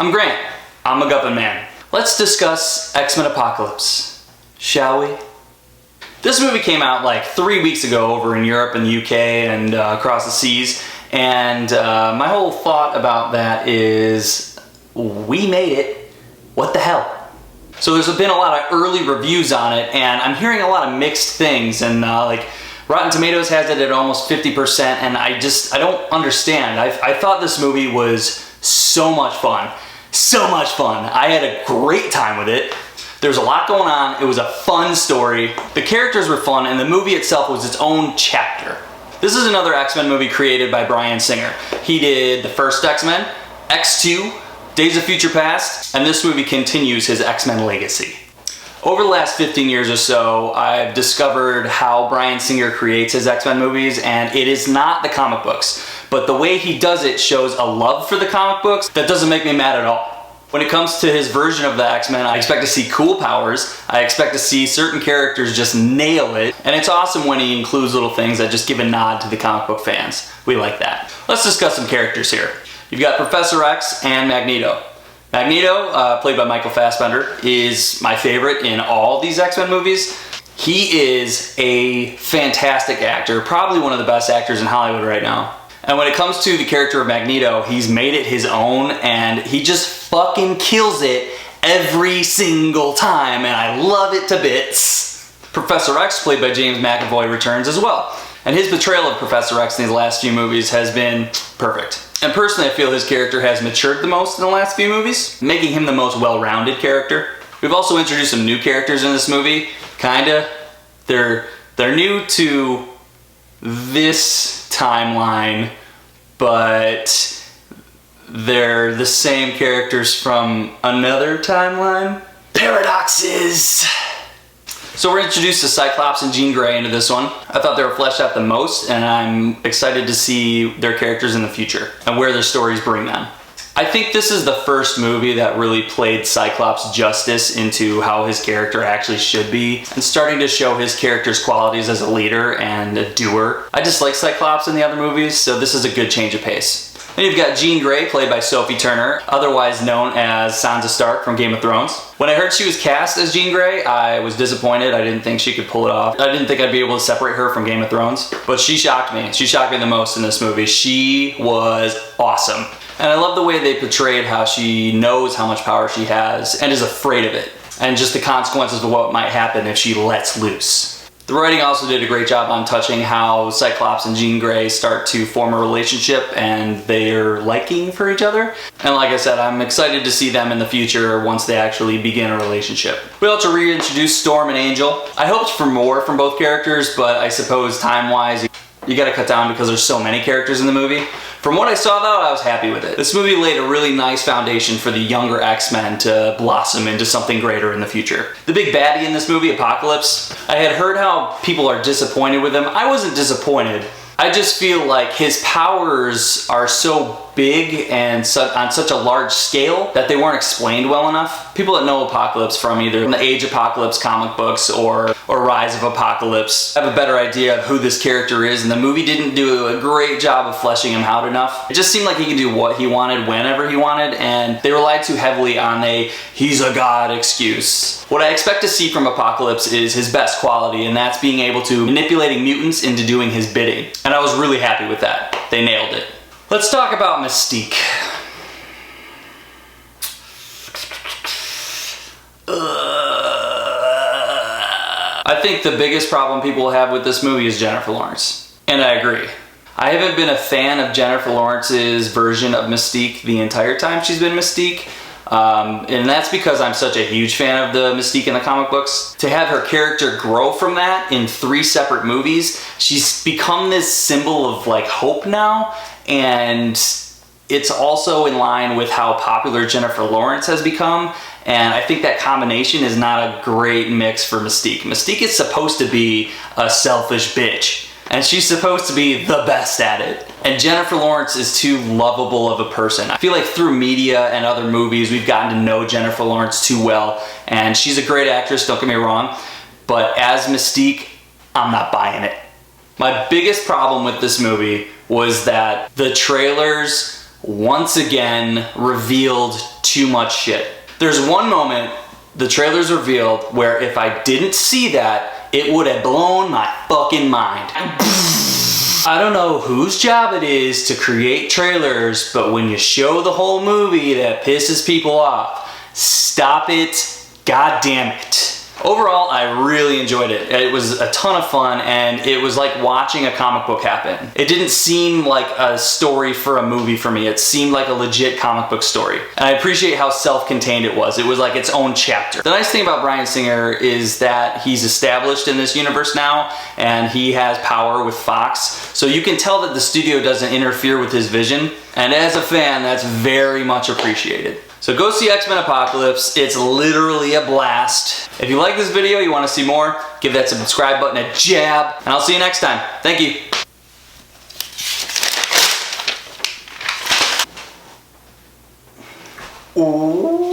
I'm Grant. I'm a Guppin Man. Let's discuss X-Men Apocalypse, shall we? This movie came out like 3 weeks ago over in Europe and the UK and across the seas, and my whole thought about that is, we made it. What the hell? So there's been a lot of early reviews on it, and I'm hearing a lot of mixed things, and like Rotten Tomatoes has it at almost 50%, and I don't understand. I thought this movie was so much fun. So much fun. I had a great time with it. There's a lot going on. It was a fun story. The characters were fun, and the movie itself was its own chapter. This is another X-Men movie created by Bryan Singer. He did the first X-Men, X2, Days of Future Past, and this movie continues his X-Men legacy. Over the last 15 years or so, I've discovered how Bryan Singer creates his X-Men movies, and it is not the comic books, but the way he does it shows a love for the comic books that doesn't make me mad at all. When it comes to his version of the X-Men, I expect to see cool powers, I expect to see certain characters just nail it, and it's awesome when he includes little things that just give a nod to the comic book fans. We like that. Let's discuss some characters here. You've got Professor X and Magneto. Magneto, played by Michael Fassbender, is my favorite in all these X-Men movies. He is a fantastic actor, probably one of the best actors in Hollywood right now. And when it comes to the character of Magneto, he's made it his own, and he just fucking kills it every single time, and I love it to bits. Professor X, played by James McAvoy, returns as well. And his portrayal of Professor X in these last few movies has been perfect. And personally, I feel his character has matured the most in the last few movies, making him the most well-rounded character. We've also introduced some new characters in this movie, kinda. They're new to this timeline, but they're the same characters from another timeline. Paradoxes! So we're introduced to Cyclops and Jean Grey into this one. I thought they were fleshed out the most, and I'm excited to see their characters in the future and where their stories bring them. I think this is the first movie that really played Cyclops justice into how his character actually should be, and starting to show his character's qualities as a leader and a doer. I just like Cyclops in the other movies, so this is a good change of pace. Then you've got Jean Grey, played by Sophie Turner, otherwise known as Sansa Stark from Game of Thrones. When I heard she was cast as Jean Grey, I was disappointed. I didn't think she could pull it off. I didn't think I'd be able to separate her from Game of Thrones, but she shocked me. She shocked me the most in this movie. She was awesome. And I love the way they portrayed how she knows how much power she has and is afraid of it, and just the consequences of what might happen if she lets loose. The writing also did a great job on touching how Cyclops and Jean Grey start to form a relationship and their liking for each other. And like I said, I'm excited to see them in the future once they actually begin a relationship. We also reintroduced Storm and Angel. I hoped for more from both characters, but I suppose time-wise, you gotta cut down because there's so many characters in the movie. From what I saw though, I was happy with it. This movie laid a really nice foundation for the younger X-Men to blossom into something greater in the future. The big baddie in this movie, Apocalypse, I had heard how people are disappointed with him. I wasn't disappointed. I just feel like his powers are so big and on such a large scale that they weren't explained well enough. People that know Apocalypse from either the Age Apocalypse comic books or Rise of Apocalypse have a better idea of who this character is, and the movie didn't do a great job of fleshing him out enough. It just seemed like he could do what he wanted whenever he wanted, and they relied too heavily on a "he's a god" excuse. What I expect to see from Apocalypse is his best quality, and that's being able to manipulating mutants into doing his bidding. And I was really happy with that. They nailed it. Let's talk about Mystique. I think the biggest problem people have with this movie is Jennifer Lawrence. And I agree. I haven't been a fan of Jennifer Lawrence's version of Mystique the entire time she's been Mystique. And that's because I'm such a huge fan of the Mystique in the comic books. To have her character grow from that in 3 separate movies, she's become this symbol of like hope now, and it's also in line with how popular Jennifer Lawrence has become, and I think that combination is not a great mix for Mystique. Mystique is supposed to be a selfish bitch, and she's supposed to be the best at it. And Jennifer Lawrence is too lovable of a person. I feel like through media and other movies, we've gotten to know Jennifer Lawrence too well, and she's a great actress, don't get me wrong, but as Mystique, I'm not buying it. My biggest problem with this movie was that the trailers once again revealed too much shit. There's one moment the trailer's revealed where if I didn't see that, it would have blown my fucking mind. I don't know whose job it is to create trailers, but when you show the whole movie that pisses people off, stop it, god damn it. Overall, I really enjoyed it. It was a ton of fun, and it was like watching a comic book happen. It didn't seem like a story for a movie for me. It seemed like a legit comic book story. And I appreciate how self-contained it was. It was like its own chapter. The nice thing about Bryan Singer is that he's established in this universe now, and he has power with Fox. So you can tell that the studio doesn't interfere with his vision. And as a fan, that's very much appreciated. So go see X-Men Apocalypse. It's literally a blast. If you like this video, you want to see more, give that subscribe button a jab, and I'll see you next time. Thank you. Ooh.